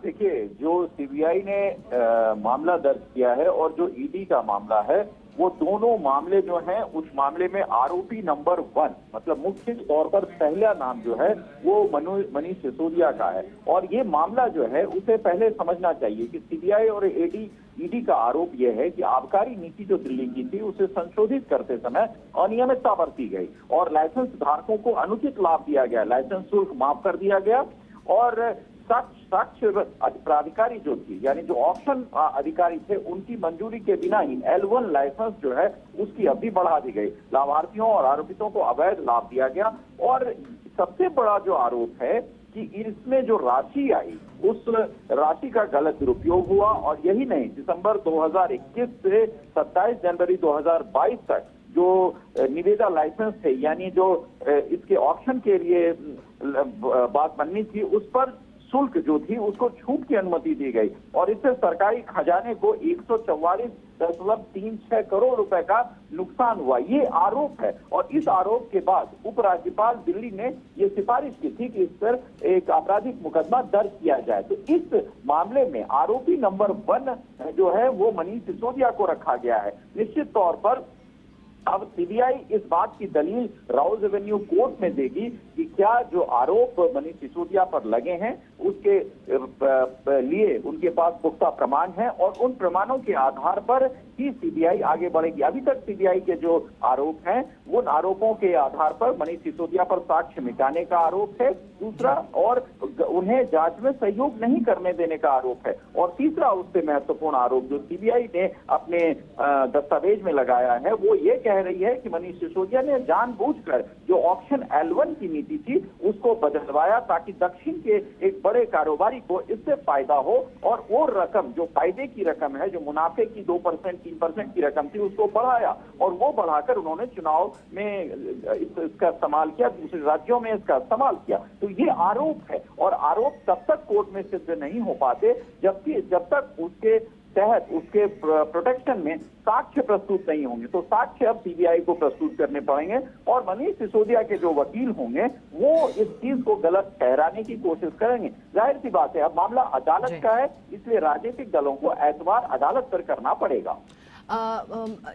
देखिए, जो सीबीआई ने मामला दर्ज किया है और जो ईडी का मामला है, वो दोनों मामले जो हैं, उस मामले में आरोपी नंबर 1 मतलब मुख्य तौर पर पहला नाम जो है वो मनीष सिसोदिया का है। और ये मामला जो है उसे पहले समझना चाहिए कि सीबीआई और ईडी का आरोप यह है कि आबकारी नीति जो दिल्ली की थी उसे संशोधित करते समय अनियमितता बरती गई और लाइसेंस धारकों को अनुचित लाभ दिया गया, लाइसेंस शुल्क माफ कर दिया गया और साक्ष्य प्राधिकारी जो थी, यानी जो ऑक्शन अधिकारी थे, उनकी मंजूरी के बिना ही L1 लाइसेंस जो है उसकी अवधि बढ़ा दी गई। लाभार्थियों और आरोपितों को अवैध लाभ दिया गया। और सबसे बड़ा जो आरोप है कि इसमें जो राशि आई, उस राशि का गलत दुरुपयोग हुआ। और यही नहीं, दिसंबर 2021 से 27 जनवरी 2022 तक जो निविदा लाइसेंस थे, यानी जो इसके ऑक्शन के लिए बात बननी थी, उस पर शुल्क जो थी उसको छूट की अनुमति दी गई और इससे सरकारी खजाने को 144.36 करोड़ रुपए का नुकसान हुआ। ये आरोप है। और इस आरोप के बाद उपराज्यपाल दिल्ली ने ये सिफारिश की थी कि इस पर एक आपराधिक मुकदमा दर्ज किया जाए। तो इस मामले में आरोपी नंबर 1 जो है वो मनीष सिसोदिया को रखा गया है। निश्चित तौर पर अब सीबीआई इस बात की दलील राउज एवेन्यू कोर्ट में देगी कि क्या जो आरोप मनीष सिसोदिया पर लगे हैं उसके लिए उनके पास पुख्ता प्रमाण है और उन प्रमाणों के आधार पर ही सीबीआई आगे बढ़ेगी। अभी तक सीबीआई के जो आरोप हैं, उन आरोपों के आधार पर मनीष सिसोदिया पर साक्ष्य मिटाने का आरोप है, दूसरा, और उन्हें जांच में सहयोग नहीं करने देने का आरोप है, और तीसरा उससे महत्वपूर्ण आरोप जो सीबीआई ने अपने दस्तावेज में लगाया है वो ये कह रही है कि मनीष सिसोदिया ने जानबूझकर जो ऑक्शन L1 की नीति थी उसको बदलवाया ताकि दक्षिण के एक बड़े कारोबारी को इससे फायदा हो और वो रकम जो फायदे की रकम है, जो मुनाफे की 2% 3% की रकम थी, उसको बढ़ाया और वो बढ़ाकर उन्होंने चुनाव में इसका इस्तेमाल किया, दूसरे राज्यों में इसका इस्तेमाल किया। तो ये आरोप है और आरोप तब तक कोर्ट में सिद्ध नहीं हो पाते जब तक उसके तहत उसके प्रोटेक्शन में साक्ष्य प्रस्तुत नहीं होंगे। तो साक्ष्य अब सीबीआई को प्रस्तुत करने पड़ेंगे और मनीष सिसोदिया के जो वकील होंगे वो इस चीज को गलत ठहराने की कोशिश करेंगे। जाहिर सी बात है, अब मामला अदालत का है, इसलिए राजनीतिक दलों को एतबार अदालत पर करना पड़ेगा।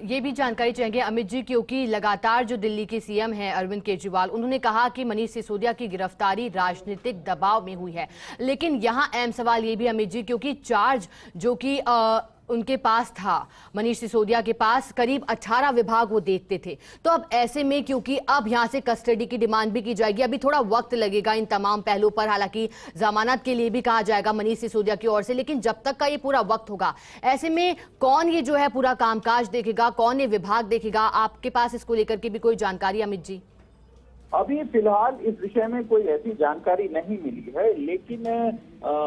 ये भी जानकारी चाहेंगे अमित जी, क्योंकि लगातार जो दिल्ली के सीएम हैं अरविंद केजरीवाल, उन्होंने कहा कि मनीष सिसोदिया की गिरफ्तारी राजनीतिक दबाव में हुई है। लेकिन यहां अहम सवाल ये भी अमित जी, क्योंकि चार्ज जो कि उनके पास था, मनीष सिसोदिया के पास करीब 18 विभाग वो देखते थे। तो अब ऐसे में क्योंकि अब यहां से कस्टडी की डिमांड भी की जाएगी, अभी थोड़ा वक्त लगेगा इन तमाम पहलुओं पर, हालांकि जमानत के लिए भी कहा जाएगा मनीष सिसोदिया की ओर से, लेकिन जब तक का ये पूरा वक्त होगा, ऐसे में कौन ये जो है पूरा कामकाज देखेगा, कौन ये विभाग देखेगा? आपके पास इसको लेकर के भी कोई जानकारी अमित जी? अभी फिलहाल इस विषय में कोई ऐसी जानकारी नहीं मिली है, लेकिन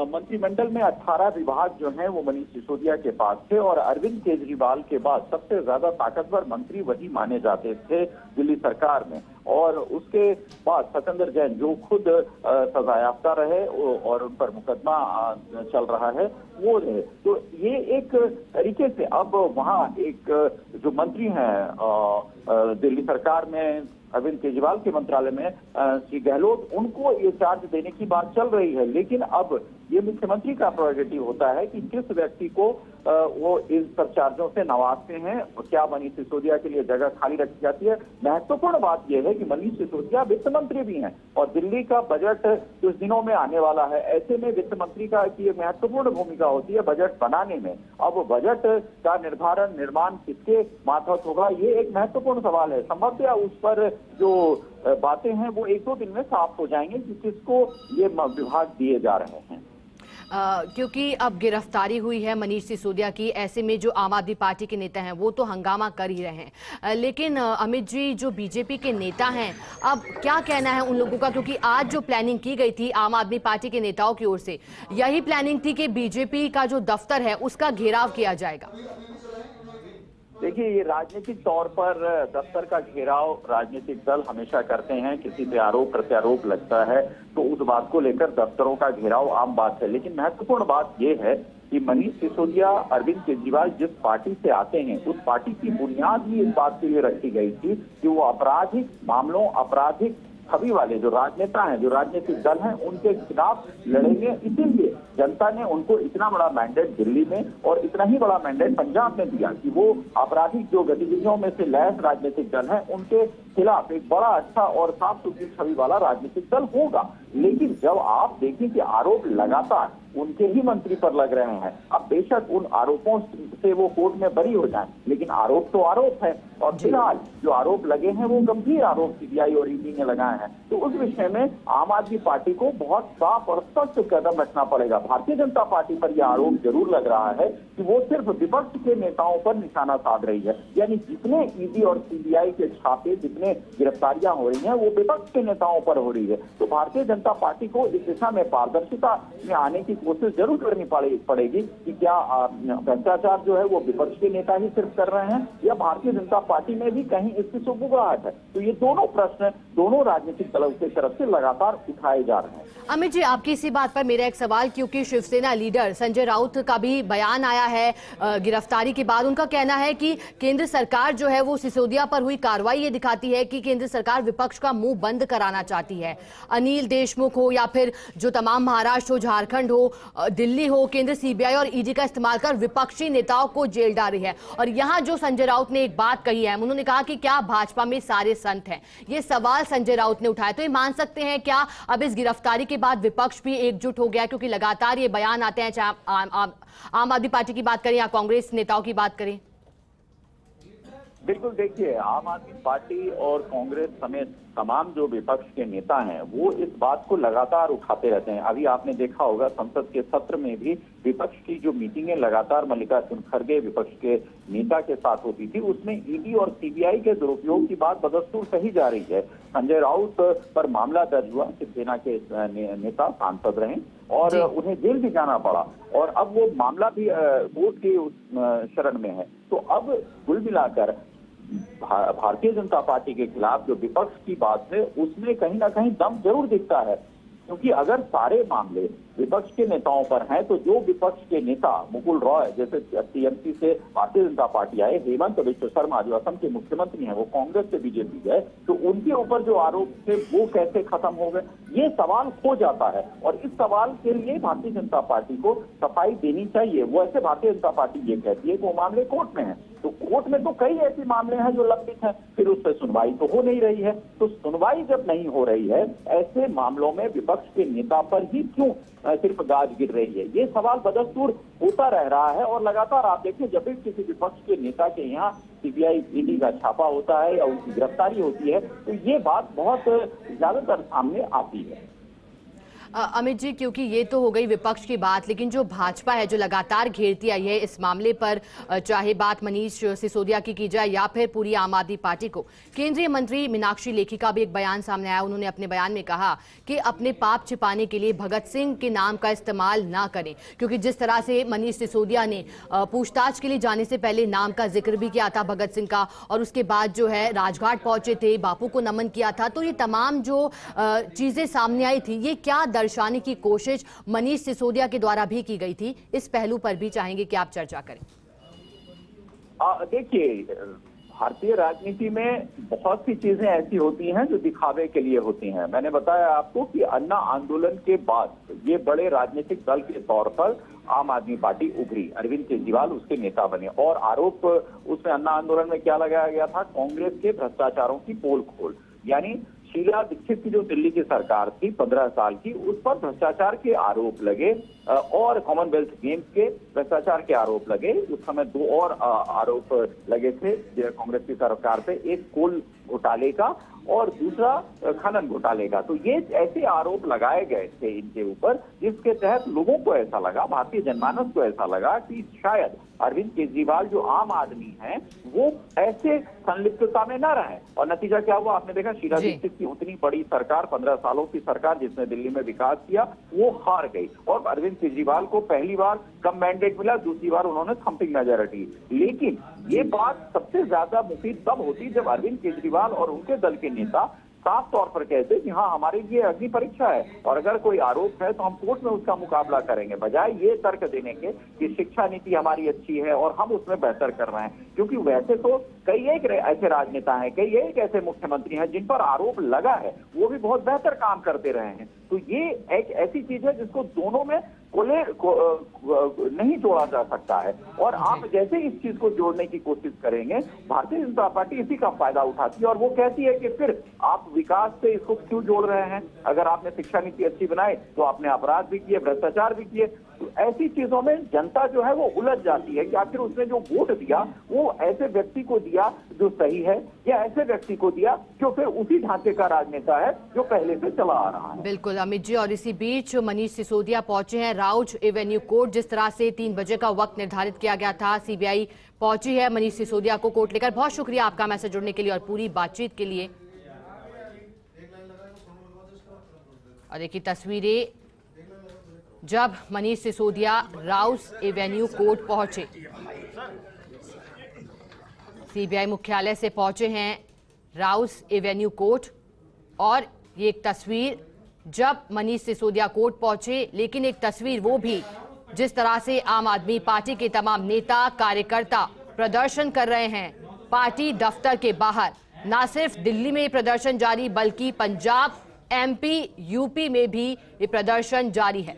मंत्रिमंडल में 18 विभाग जो हैं वो मनीष सिसोदिया के पास थे और अरविंद केजरीवाल के बाद सबसे ज्यादा ताकतवर मंत्री वही माने जाते थे दिल्ली सरकार में। और उसके बाद सत्येंद्र जैन जो खुद सजायाफ्ता रहे और उन पर मुकदमा चल रहा है वो रहे। तो ये एक तरीके से अब वहाँ एक जो मंत्री हैं दिल्ली सरकार में अरविंद केजरीवाल के मंत्रालय में श्री गहलोत, उनको ये चार्ज देने की बात चल रही है। लेकिन अब ये मुख्यमंत्री का प्रोजेक्टिव होता है कि किस व्यक्ति को वो इस सब चार्जों से नवाजते हैं और क्या मनीष सिसोदिया के लिए जगह खाली रखी जाती है। महत्वपूर्ण बात यह है कि मनीष सिसोदिया वित्त मंत्री भी हैं और दिल्ली का बजट कुछ दिनों में आने वाला है। ऐसे में वित्त मंत्री का की महत्वपूर्ण भूमिका होती है बजट बनाने में। अब बजट का निर्माण किसके मार्फत होगा, ये एक महत्वपूर्ण सवाल है। संभवतः उस पर जो बातें हैं वो 1-2 दिन में साफ हो जाएंगे कि किसको ये विभाग दिए जा रहे हैं। क्योंकि अब गिरफ्तारी हुई है मनीष सिसोदिया की, ऐसे में जो आम आदमी पार्टी के नेता हैं वो तो हंगामा कर ही रहे हैं। लेकिन अमित जी, जो बीजेपी के नेता हैं, अब क्या कहना है उन लोगों का? क्योंकि आज जो प्लानिंग की गई थी आम आदमी पार्टी के नेताओं की ओर से, यही प्लानिंग थी कि बीजेपी का जो दफ्तर है उसका घेराव किया जाएगा। देखिए, ये राजनीतिक तौर पर दफ्तर का घेराव राजनीतिक दल हमेशा करते हैं। किसी पे आरोप प्रत्यारोप लगता है तो उस बात को लेकर दफ्तरों का घेराव आम बात है। लेकिन महत्वपूर्ण बात यह है कि मनीष सिसोदिया, अरविंद केजरीवाल जिस पार्टी से आते हैं उस पार्टी की बुनियाद ही इस बात के लिए रखी गई थी कि वो आपराधिक मामलों, आपराधिक छवि वाले जो राजनेता हैं, जो राजनीतिक दल हैं, उनके खिलाफ लड़ेंगे। इसीलिए जनता ने उनको इतना बड़ा मैंडेट दिल्ली में और इतना ही बड़ा मैंडेट पंजाब में दिया कि वो आपराधिक जो गतिविधियों में से लैस राजनीतिक दल हैं उनके खिलाफ एक बड़ा अच्छा और साफ सुथरी छवि वाला राजनीतिक दल होगा। लेकिन जब आप देखें कि आरोप लगातार उनके ही मंत्री पर लग रहे हैं, अब बेशक उन आरोपों से वो कोर्ट में बरी हो जाएं, लेकिन आरोप तो आरोप है और फिलहाल जो आरोप लगे हैं वो गंभीर आरोप सीबीआई और ईडी ने लगाए हैं। तो उस विषय में आम आदमी पार्टी को बहुत साफ और स्पष्ट कदम रखना पड़ेगा। भारतीय जनता पार्टी पर यह आरोप जरूर लग रहा है कि वो सिर्फ विपक्ष के नेताओं पर निशाना साध रही है, यानी जितने ईडी और सीबीआई के छापे, जितने गिरफ्तारियां हो रही हैं वो विपक्ष के नेताओं पर हो रही है। तो भारतीय जनता पार्टी को इस दिशा में पारदर्शिता में आने की कोशिश जरूर करनी पड़ेगी कि क्या भ्रष्टाचार जो है वो विपक्ष के नेता ही सिर्फ कर रहे हैं या भारतीय जनता पार्टी में भी कहीं इसकी सुगबुगाहट है। तो ये दोनों प्रश्न दोनों राजनीतिक दलों की तरफ से लगातार उठाए जा रहे हैं। अमित जी, आपकी इसी बात पर मेरा एक सवाल, क्योंकि शिवसेना लीडर संजय राउत का भी बयान आया है गिरफ्तारी के बाद। उनका कहना है कि केंद्र सरकार जो है वो सिसोदिया पर हुई कार्रवाई ये दिखाती है कि केंद्र सरकार विपक्ष का मुंह बंद कराना चाहती है। अनिल देशमुख हो या फिर जो तमाम महाराष्ट्र हो, झारखंड हो, दिल्ली हो, केंद्र सीबीआई और ईडी का इस्तेमाल कर विपक्षी नेताओं को जेल डाल रही है। और यहाँ जो संजय राउत ने एक बात कही है, उन्होंने कहा कि क्या भाजपा में सारे संत हैं, ये सवाल संजय राउत ने उठाया। तो ये मान सकते हैं क्या अब इस गिरफ्तारी के बाद विपक्ष भी एकजुट हो गया, क्योंकि लगातार ये बयान आते हैं, चाहे आम आदमी पार्टी की बात करें या कांग्रेस नेताओं की बात करें? बिल्कुल, देखिए आम आदमी पार्टी और कांग्रेस समेत तमाम जो विपक्ष के नेता हैं वो इस बात को लगातार उठाते रहते हैं। अभी आपने देखा होगा संसद के सत्र में भी विपक्ष की जो मीटिंगें लगातार मल्लिकार्जुन खड़गे विपक्ष के नेता के साथ होती थी, उसमें ईडी और सीबीआई के दुरुपयोग की बात बदस्तूर कही जा रही है। संजय राउत पर मामला दर्ज हुआ, शिवसेना के नेता सांसद रहे और उन्हें जेल भी जाना पड़ा और अब वो मामला भी कोर्ट के शरण में है। तो अब कुल मिलाकर भारतीय जनता पार्टी के खिलाफ जो विपक्ष की बात है उसमें कहीं ना कहीं दम जरूर दिखता है, क्योंकि अगर सारे मामले विपक्ष के नेताओं पर हैं तो जो विपक्ष के नेता मुकुल रॉय जैसे टीएमसी से भारतीय जनता पार्टी आए, हेमंत बिश्व शर्मा जो असम के मुख्यमंत्री हैं वो कांग्रेस से बीजेपी गए, तो उनके ऊपर जो आरोप थे वो कैसे खत्म हो गए, ये सवाल हो जाता है। और इस सवाल के लिए भारतीय जनता पार्टी को सफाई देनी चाहिए। वो ऐसे भारतीय जनता पार्टी ये कहती है कि वो मामले कोर्ट में है, तो कोर्ट में तो कई ऐसे मामले हैं जो लंबित हैं, फिर उस पर सुनवाई तो हो नहीं रही है। तो सुनवाई जब नहीं हो रही है ऐसे मामलों में विपक्ष के नेता पर ही क्यों सिर्फ गाज गिर रही है, ये सवाल बदस्तूर होता रह रहा है। और लगातार आप देखिए जब भी किसी विपक्ष के नेता के यहाँ सीबीआई ईडी का छापा होता है या उनकी गिरफ्तारी होती है तो ये बात बहुत ज्यादातर सामने आती है। अमित जी, क्योंकि ये तो हो गई विपक्ष की बात, लेकिन जो भाजपा है जो लगातार घेरती आई है इस मामले पर, चाहे बात मनीष सिसोदिया की जाए या फिर पूरी आम आदमी पार्टी को, केंद्रीय मंत्री मीनाक्षी लेखी का भी एक बयान सामने आया। उन्होंने अपने बयान में कहा कि अपने पाप छिपाने के लिए भगत सिंह के नाम का इस्तेमाल ना करें, क्योंकि जिस तरह से मनीष सिसोदिया ने पूछताछ के लिए जाने से पहले नाम का जिक्र भी किया था भगत सिंह का, और उसके बाद जो है राजघाट पहुंचे थे, बापू को नमन किया था, तो ये तमाम जो चीजें सामने आई थी ये क्या दर्शाने की कोशिश मनीष सिसोदिया के द्वारा भी की गई थी, इस पहलू पर भी चाहेंगे कि आप चर्चा करें। देखिए भारतीय राजनीति में बहुत सी चीजें ऐसी होती हैं जो दिखावे के लिए होती हैं। मैंने बताया आपको कि अन्ना आंदोलन के बाद ये बड़े राजनीतिक दल के तौर पर आम आदमी पार्टी उभरी, अरविंद केजरीवाल उसके नेता बने और आरोप उसमें अन्ना आंदोलन में क्या लगाया गया था, कांग्रेस के भ्रष्टाचारों की पोल खोल, यानी शीला दीक्षित की जो दिल्ली की सरकार थी 15 साल की, उस पर भ्रष्टाचार के आरोप लगे और कॉमनवेल्थ गेम्स के भ्रष्टाचार के आरोप लगे। उस समय दो और आरोप लगे थे कांग्रेस की सरकार पे, एक कोल घोटाले का और दूसरा खनन घोटाले का। तो ये ऐसे आरोप लगाए गए थे इनके ऊपर जिसके तहत लोगों को ऐसा लगा, भारतीय जनमानस को ऐसा लगा कि शायद अरविंद केजरीवाल जो आम आदमी हैं वो ऐसे संलिप्तता में न रहे। और नतीजा क्या हुआ आपने देखा, शीला दीक्षित की उतनी बड़ी सरकार, 15 सालों की सरकार जिसने दिल्ली में विकास किया, वो हार गई और अरविंद केजरीवाल को पहली बार कम मैंडेट मिला, दूसरी बार उन्होंने थम्पिंग मेजॉरिटी। लेकिन ये बात सबसे ज्यादा मुफीद तब होती जब अरविंद केजरीवाल और उनके दल के नेता साफ तौर पर कहते कि हाँ हमारे लिए अग्नि परीक्षा है और अगर कोई आरोप है तो हम कोर्ट में उसका मुकाबला करेंगे, बजाय ये तर्क देने के कि शिक्षा नीति हमारी अच्छी है और हम उसमें बेहतर कर रहे हैं। क्योंकि वैसे तो कई एक ऐसे राजनेता हैं, कई एक ऐसे मुख्यमंत्री हैं जिन पर आरोप लगा है, वो भी बहुत बेहतर काम करते रहे हैं। तो ये एक ऐसी चीज है जिसको दोनों में नहीं जोड़ा जा सकता है। और आप जैसे इस चीज को जोड़ने की कोशिश करेंगे, भारतीय जनता पार्टी इसी का फायदा उठाती है और वो कहती है कि फिर आप विकास से इसको क्यों जोड़ रहे हैं? अगर आपने शिक्षा नीति अच्छी बनाई तो आपने अपराध भी किए, भ्रष्टाचार भी किए। तो ऐसी चीजों में जनता जो है वो उलझ जाती है कि आखिर उसने जो वोट दिया वो ऐसे व्यक्ति को दिया जो सही है या ऐसे व्यक्ति को दिया जो फिर उसी ढांचे का राजनेता है जो पहले से चला आ रहा है। बिल्कुल अमित जी, और इसी बीच मनीष सिसोदिया पहुंचे हैं राउज एवेन्यू कोर्ट। जिस तरह से 3 बजे का वक्त निर्धारित किया गया था, सीबीआई पहुंची है मनीष सिसोदिया को कोर्ट लेकर। बहुत शुक्रिया आपका मैसेज जुड़ने के लिए और पूरी बातचीत के लिए। और देखिए तस्वीरें जब मनीष सिसोदिया राउज एवेन्यू कोर्ट पहुंचे, सीबीआई मुख्यालय से पहुंचे हैं राउज एवेन्यू कोर्ट। और ये एक तस्वीर जब मनीष सिसोदिया कोर्ट पहुंचे, लेकिन एक तस्वीर वो भी जिस तरह से आम आदमी पार्टी के तमाम नेता कार्यकर्ता प्रदर्शन कर रहे हैं पार्टी दफ्तर के बाहर। ना सिर्फ दिल्ली में प्रदर्शन जारी, बल्कि पंजाब, एमपी, यूपी में भी ये प्रदर्शन जारी है।